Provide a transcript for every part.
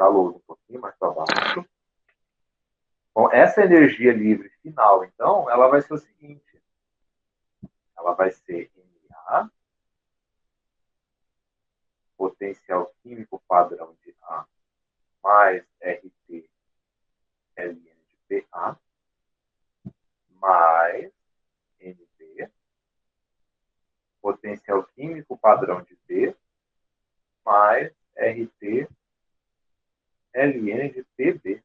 deixar a lousa um pouquinho mais para baixo. Bom, essa energia livre final, então, ela vai ser o seguinte. Ela vai ser Na, potencial químico padrão de A, mais RT Ln de PA, mais NB, potencial químico padrão de B, mais RT Ln de PB.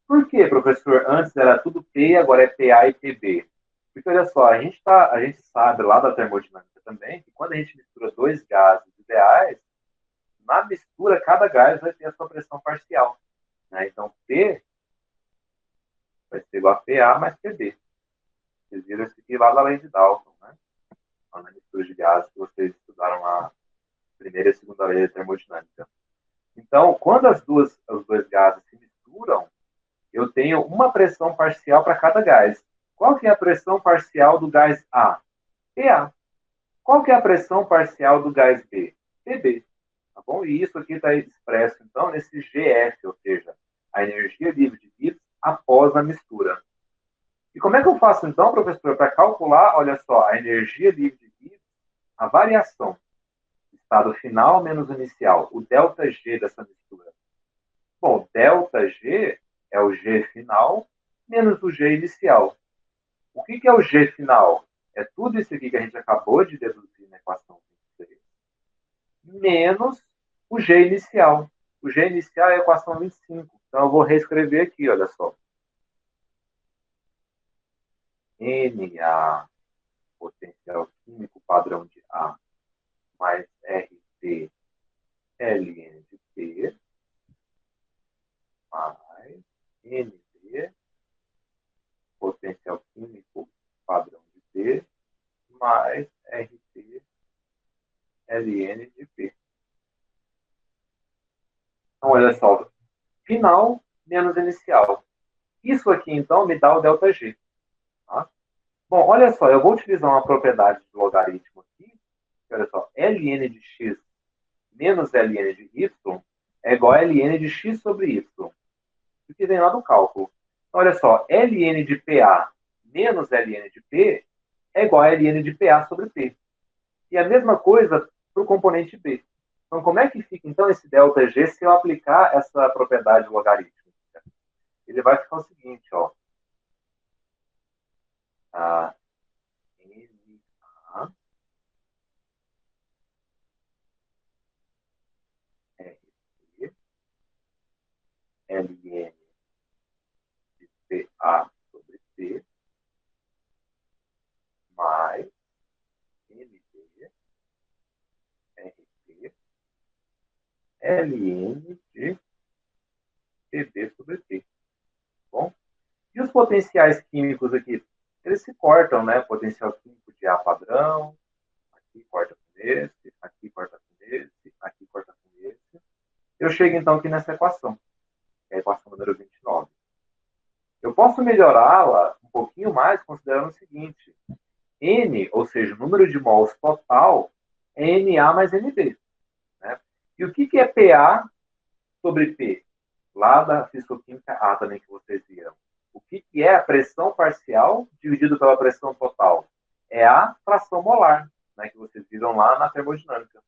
Por que, professor? Antes era tudo P, agora é PA e PB. Porque, olha só, a gente sabe lá da termodinâmica também que quando a gente mistura dois gases ideais, na mistura, cada gás vai ter a sua pressão parcial. Né? Então, P vai ser igual a PA mais PB. Vocês viram isso aqui lá da lei de Dalton, né? Lá na mistura de gases que vocês estudaram na primeira e segunda lei da termodinâmica. Então, quando os dois gases se misturam, eu tenho uma pressão parcial para cada gás. Qual que é a pressão parcial do gás A? PA. Qual que é a pressão parcial do gás B? PB. Tá bom? E isso aqui está expresso, então, nesse GF, ou seja, a energia livre de Gibbs após a mistura. E como é que eu faço, então, professor, para calcular, olha só, a energia livre de Gibbs, a variação, estado final menos inicial, o ΔG dessa mistura? Bom, ΔG é o G final menos o G inicial. O que é o G final? É tudo isso aqui que a gente acabou de deduzir na equação 23, menos o G inicial. O G inicial é a equação 25. Então, eu vou reescrever aqui, olha só. Na, potencial químico padrão de A, mais RT Ln de P, mais NB, potencial químico padrão de B, mais RT Ln de P. Então, olha só, final menos inicial. Isso aqui, então, me dá o ΔG. Tá? Bom, olha só, eu vou utilizar uma propriedade de logaritmo aqui. Olha só, Ln de x menos Ln de y é igual a Ln de x sobre y. Isso que vem lá do cálculo. Então, olha só, Ln de PA menos Ln de P é igual a Ln de PA sobre P. E a mesma coisa para o componente B. Então, como é que fica, então, esse ΔG se eu aplicar essa propriedade logarítmica? Ele vai ficar o seguinte, ó. A NA RT Ln de PA sobre P mais NB RT Ln de PB sobre P. Bom? E os potenciais químicos aqui? Eles se cortam, né? Potencial químico de A padrão, aqui corta com esse, aqui corta com esse, aqui corta com esse. Eu chego, então, aqui nessa equação, que é a equação número 29. Eu posso melhorá-la um pouquinho mais, considerando o seguinte. N, ou seja, o número de mols total, é Na mais Nb. Né? E o que é PA sobre P? Lá da fisicoquímica A também que vocês viram. O que é a pressão parcial dividido pela pressão total? É a fração molar, né, que vocês viram lá na termodinâmica.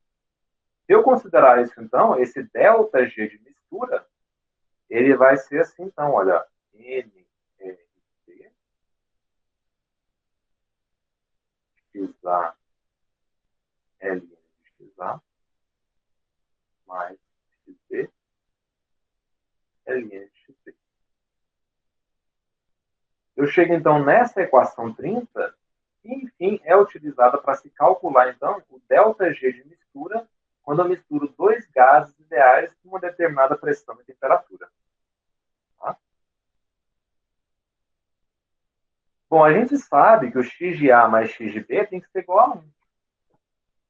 Se eu considerar isso, então, esse ΔG de mistura, ele vai ser assim, então, olha, NRT, XA, LN de XA, mais XB, LN de XB. Eu chego, então, nessa equação 30, que, enfim, é utilizada para se calcular, então, o ΔG de mistura, quando eu misturo dois gases ideais com uma determinada pressão e temperatura. Tá? Bom, a gente sabe que o x de A mais x de B tem que ser igual a 1.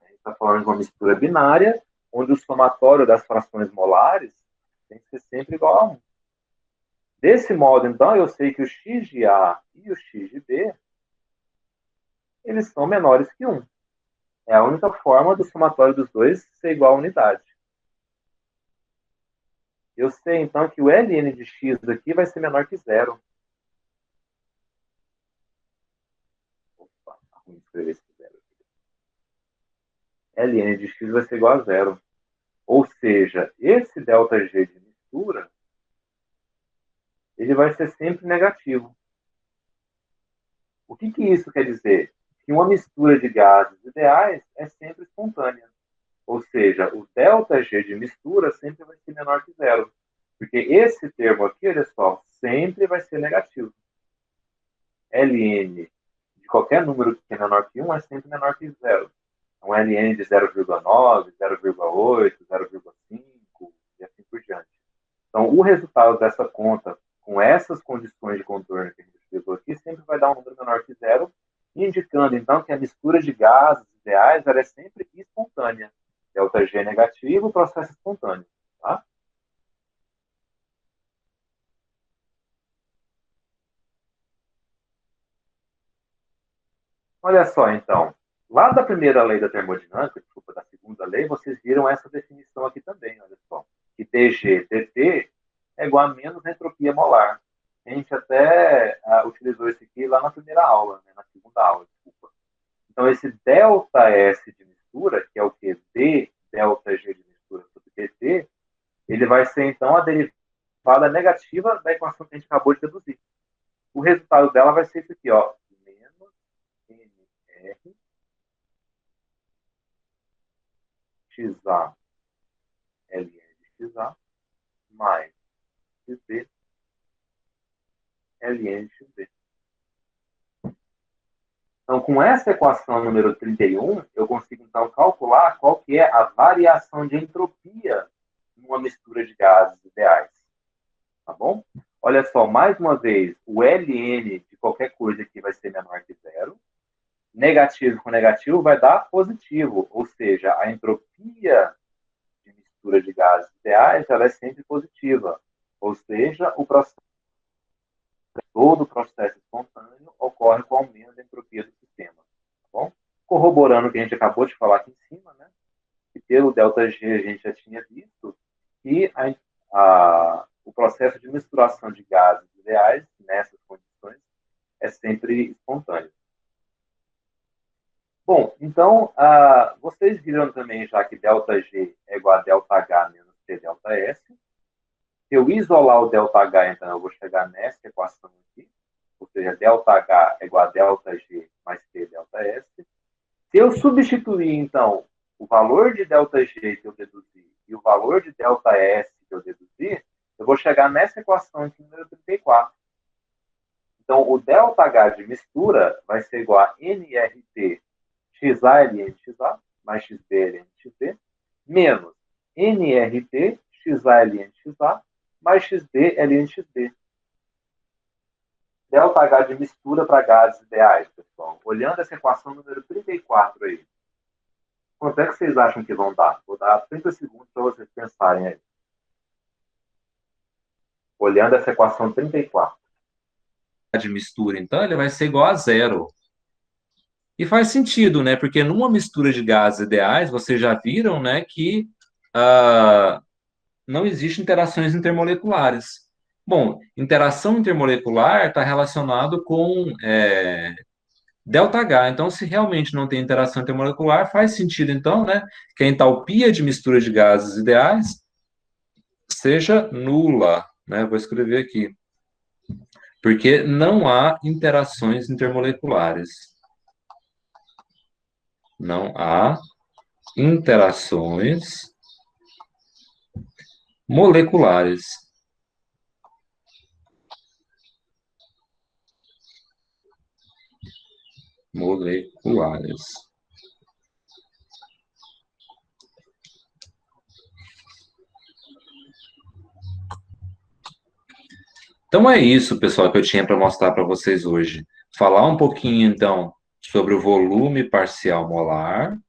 A gente está falando de uma mistura binária, onde o somatório das frações molares tem que ser sempre igual a 1. Desse modo, então, eu sei que o x de A e o x de B, eles são menores que 1. É a única forma do somatório dos dois ser igual a unidade. Eu sei, então, que o ln de x aqui vai ser menor que zero. Opa, tá ruim escrever esse zero aqui. Ln de x vai ser igual a zero. Ou seja, esse ΔG de mistura, ele vai ser sempre negativo. O que isso quer dizer? Que uma mistura de gases ideais é sempre espontânea. Ou seja, o ΔG de mistura sempre vai ser menor que zero. Porque esse termo aqui, olha só, sempre vai ser negativo. Ln de qualquer número que é menor que 1 é sempre menor que zero. Então, Ln de 0,9, 0,8, 0,5 e assim por diante. Então, o resultado dessa conta, com essas condições de contorno que a gente explicou aqui, sempre vai dar um número menor que zero, indicando, então, que a mistura de gases ideais ela é sempre espontânea. ΔG negativo, processo espontâneo. Tá? Olha só, então. Lá da primeira lei da termodinâmica, desculpa, da segunda lei, vocês viram essa definição aqui também, olha só. Que TG, TT é igual a menos entropia molar. A gente até utilizou isso aqui lá na primeira aula, né, na segunda aula, desculpa. Então, esse ΔS de mistura, que é o que? D ΔG de mistura sobre TT, ele vai ser, então, a derivada negativa da equação que a gente acabou de deduzir. O resultado dela vai ser isso aqui, ó. Menos NR XA LN de XA mais XB LN de XB. Então, com essa equação número 31, eu consigo, então, calcular qual que é a variação de entropia numa mistura de gases ideais. Tá bom? Olha só, mais uma vez, o Ln de qualquer coisa aqui vai ser menor que zero. Negativo com negativo vai dar positivo, ou seja, a entropia de mistura de gases ideais ela é sempre positiva. Ou seja, todo o processo espontâneo ocorre com aumento da entropia do sistema. Tá bom? Corroborando o que a gente acabou de falar aqui em cima, né? Que pelo ΔG a gente já tinha visto que o processo de misturação de gases ideais nessas condições é sempre espontâneo. Bom, então, vocês viram também já que ΔG é igual a ΔH menos T ΔS. Se eu isolar o ΔH, então, eu vou chegar nessa equação aqui, ou seja, ΔH é igual a ΔG mais T ΔS. Se eu substituir, então, o valor de ΔG que eu deduzi e o valor de ΔS que eu deduzi, eu vou chegar nessa equação aqui, número 34. Então, o ΔH de mistura vai ser igual a nRT XA LN XA mais XB LN XB menos nRT XA LN XA mais XB LN XB. ΔH de mistura para gases ideais, pessoal. Olhando essa equação número 34 aí. Quanto é que vocês acham que vão dar? Vou dar 30 segundos para vocês pensarem aí. Olhando essa equação 34. De mistura, então, ele vai ser igual a zero. E faz sentido, né? Porque numa mistura de gases ideais, vocês já viram, né, que não existem interações intermoleculares. Bom, interação intermolecular está relacionado com ΔH. Então, se realmente não tem interação intermolecular, faz sentido, então, né, que a entalpia de mistura de gases ideais seja nula, né? Vou escrever aqui. Porque não há interações intermoleculares. Não há interações moleculares. Moleculares. Então é isso, pessoal, que eu tinha para mostrar para vocês hoje. Falar um pouquinho, então, sobre o volume parcial molar.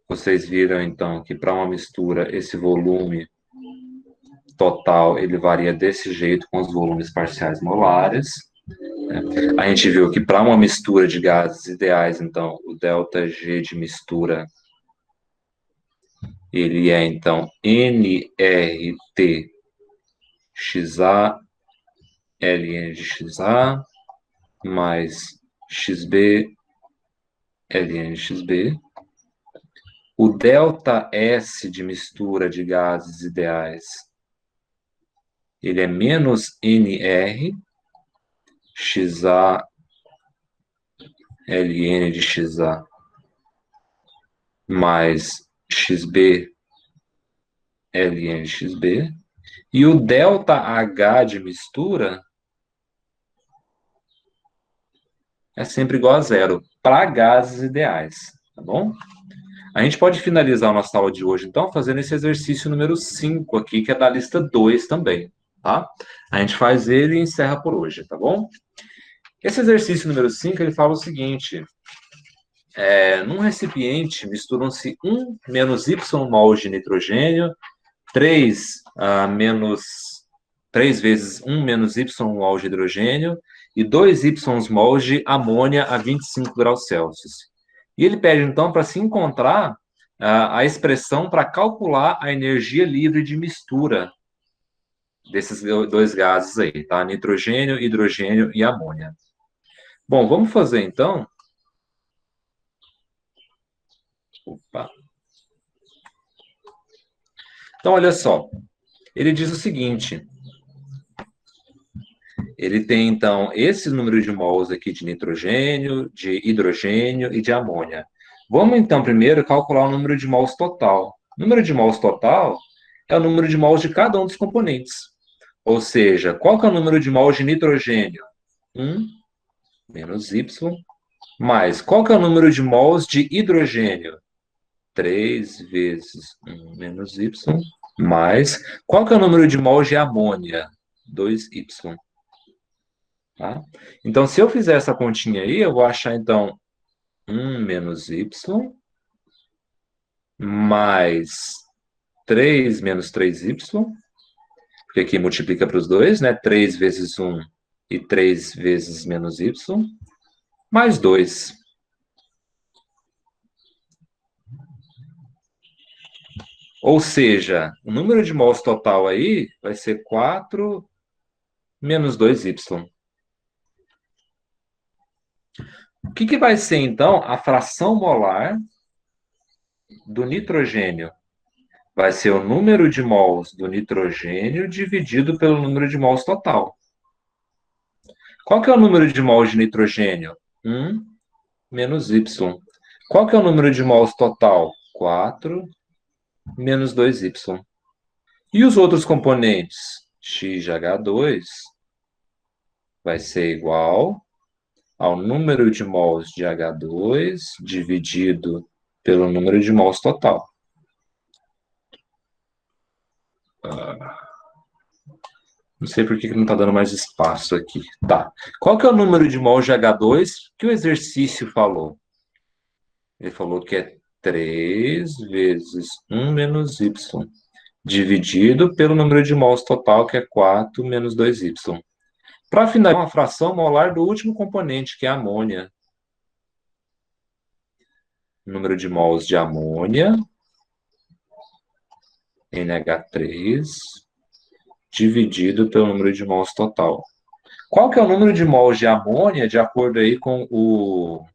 Vocês viram, então, que para uma mistura, esse volume total, ele varia desse jeito com os volumes parciais molares. A gente viu que para uma mistura de gases ideais, então, o ΔG de mistura, ele é, então, NRT XA, LN de XA, mais XB, LN de XB. O ΔS de mistura de gases ideais, ele é menos NR, XA, LN de XA, mais XB, LN de XB. E o ΔH de mistura é sempre igual a zero para gases ideais, tá bom? A gente pode finalizar a nossa aula de hoje, então, fazendo esse exercício número 5 aqui, que é da lista 2 também, tá? A gente faz ele e encerra por hoje, tá bom? Esse exercício número 5, ele fala o seguinte: num recipiente misturam-se 1 menos Y mols de nitrogênio, 3 vezes 1 menos Y mols de hidrogênio e 2 Y mols de amônia a 25 graus Celsius. E ele pede, então, para se encontrar a expressão para calcular a energia livre de mistura desses dois gases aí, tá? Nitrogênio, hidrogênio e amônia. Bom, vamos fazer, então. Opa. Então, olha só. Ele diz o seguinte. Ele tem, então, esse número de mols aqui de nitrogênio, de hidrogênio e de amônia. Vamos, então, primeiro calcular o número de mols total. O número de mols total é o número de mols de cada um dos componentes. Ou seja, qual que é o número de mols de nitrogênio? 1 menos Y. Mais, qual que é o número de mols de hidrogênio? 3 vezes 1 menos Y. Mais, qual que é o número de mols de amônia? 2Y. Tá? Então, se eu fizer essa continha aí, eu vou achar, então, 1 menos Y, mais 3 menos 3Y, porque aqui multiplica para os dois, né? 3 vezes 1 e 3 vezes menos Y, mais 2. Ou seja, o número de mols total aí vai ser 4 menos 2Y. O que vai ser, então, a fração molar do nitrogênio? Vai ser o número de mols do nitrogênio dividido pelo número de mols total. Qual que é o número de mols de nitrogênio? 1 menos Y. Qual que é o número de mols total? 4 menos 2Y. E os outros componentes? X de H2 vai ser igual ao número de mols de H2 dividido pelo número de mols total. Não sei por que não está dando mais espaço aqui. Tá. Qual que é o número de mols de H2 que o exercício falou? Ele falou que é 3 vezes 1 menos Y, dividido pelo número de mols total, que é 4 menos 2Y. Para finalizar, uma fração molar do último componente, que é a amônia. Número de mols de amônia, NH3, dividido pelo número de mols total. Qual que é o número de mols de amônia, de acordo aí com o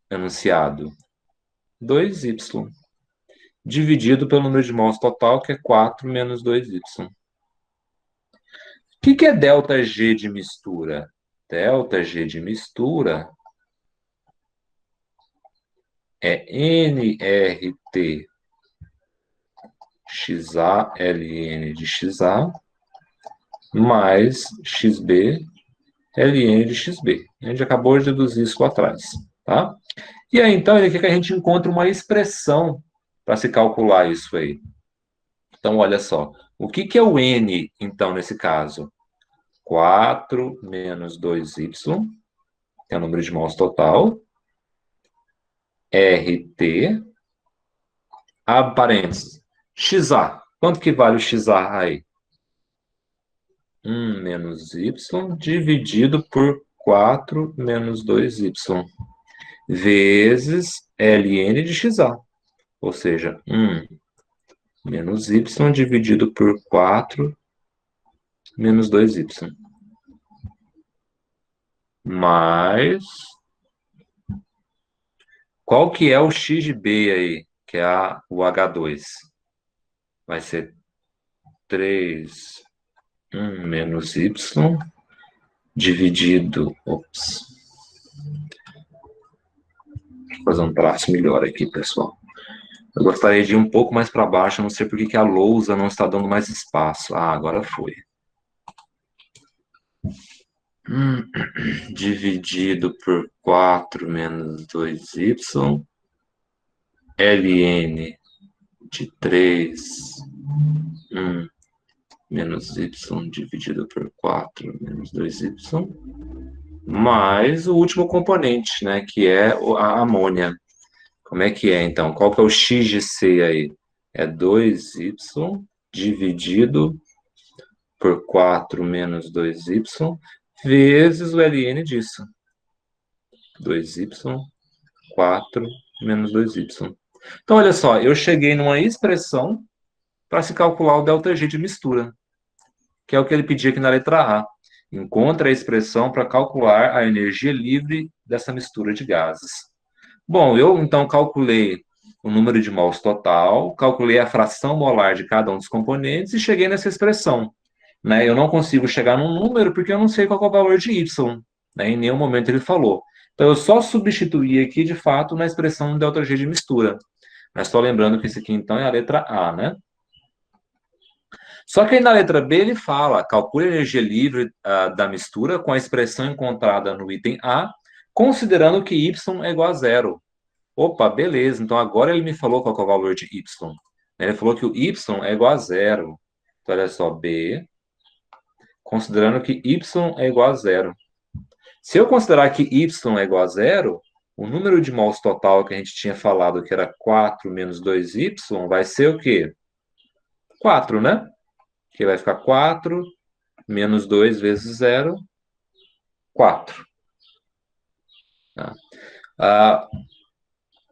enunciado? 2Y, dividido pelo número de mols total, que é 4 menos 2Y. O que é ΔG de mistura? ΔG de mistura é NRT XA LN de XA mais XB LN de XB. A gente acabou de deduzir isso lá atrás, tá? E aí, então, aqui que a gente encontra uma expressão para se calcular isso aí. Então, olha só. O que é o N, então, nesse caso? 4 menos 2Y, que é o número de mols total. RT, abre parênteses. XA. Quanto que vale o XA aí? 1 menos Y dividido por 4 menos 2y, vezes ln de xa. Ou seja, 1 menos y dividido por 4 menos 2y. Mais... Qual que é o x de b aí? Que é o H2. Vai ser 3, 1 menos y dividido... Ops. Deixa eu fazer um traço melhor aqui, pessoal. Eu gostaria de ir um pouco mais para baixo, não sei por que a lousa não está dando mais espaço. Ah, agora foi. Dividido por 4 menos 2y, ln de 3, 1 menos y dividido por 4 menos 2y, mais o último componente, né, que é a amônia. Como é que é, então? Qual que é o x de c aí? É 2y dividido por 4 menos 2y, vezes o ln disso. 2y, 4 menos 2y. Então, olha só, eu cheguei numa expressão para se calcular o ΔG de mistura, que é o que ele pedia aqui na letra A. Encontre a expressão para calcular a energia livre dessa mistura de gases. Bom, eu então calculei o número de mols total, calculei a fração molar de cada um dos componentes e cheguei nessa expressão. Né? Eu não consigo chegar num número porque eu não sei qual é o valor de y. Né? Em nenhum momento ele falou. Então, eu só substituí aqui, de fato, na expressão ΔG de mistura. Mas só lembrando que esse aqui, então, é a letra A, né? Só que aí na letra B ele fala, calcule a energia livre da mistura com a expressão encontrada no item A, considerando que y é igual a zero. Opa, beleza. Então, agora ele me falou qual é o valor de y. Ele falou que o y é igual a zero. Então, olha só, B, considerando que y é igual a zero. Se eu considerar que y é igual a zero, o número de mols total que a gente tinha falado que era 4 menos 2y, vai ser o quê? 4, né? Que vai ficar 4 menos 2 vezes 0, 4. Tá?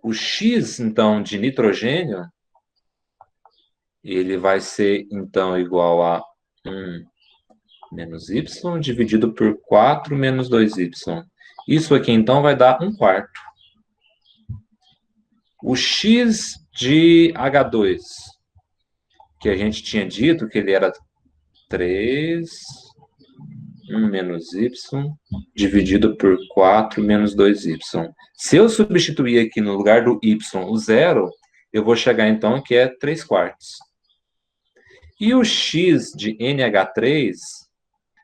O X, então, de nitrogênio, ele vai ser, então, igual a 1 menos y dividido por 4 menos 2y. Isso aqui, então, vai dar 1/4. O X de H2, que a gente tinha dito que ele era 3, 1 menos y, dividido por 4 menos 2y. Se eu substituir aqui no lugar do y o zero, eu vou chegar, então, que é 3/4. E o x de NH3,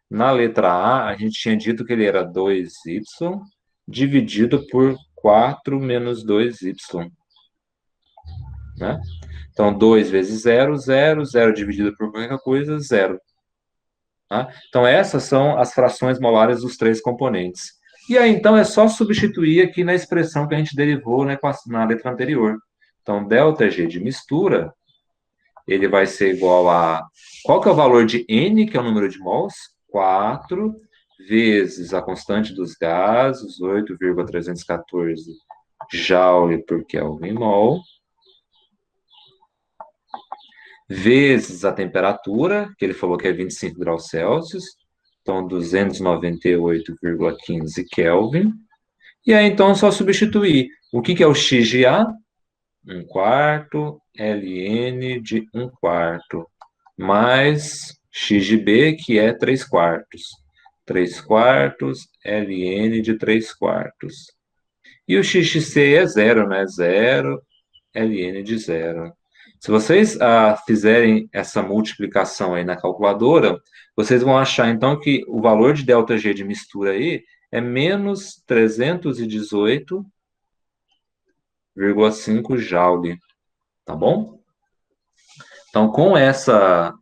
na letra A, a gente tinha dito que ele era 2y, dividido por 4 menos 2y. Né? Então, 2 vezes 0, 0. 0 dividido por qualquer coisa, 0. Tá? Então, essas são as frações molares dos três componentes. E aí, então, é só substituir aqui na expressão que a gente derivou, né, na letra anterior. Então, ΔG de mistura, ele vai ser igual a... Qual que é o valor de N, que é o número de mols? 4 vezes a constante dos gases, 8,314 Joule por Kelvin mol, vezes a temperatura, que ele falou que é 25 graus Celsius, então 298,15 Kelvin. E aí, então, é só substituir. O que é o X de A? 1/4, ln de 1/4, mais X de B, que é 3/4. 3/4, ln de 3/4. E o X de C é 0, né? 0, ln de 0. Se vocês fizerem essa multiplicação aí na calculadora, vocês vão achar, então, que o valor de ΔG de mistura aí é menos 318,5 Joule, tá bom? Então, com essa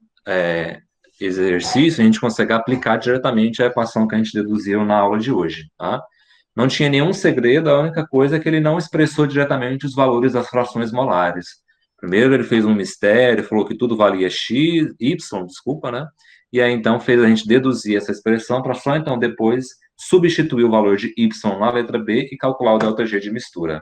exercício, a gente consegue aplicar diretamente a equação que a gente deduziu na aula de hoje, tá? Não tinha nenhum segredo, a única coisa é que ele não expressou diretamente os valores das frações molares. Primeiro ele fez um mistério, falou que tudo valia x, y, desculpa, né? E aí então fez a gente deduzir essa expressão para só então depois substituir o valor de y na letra B e calcular o ΔG de mistura.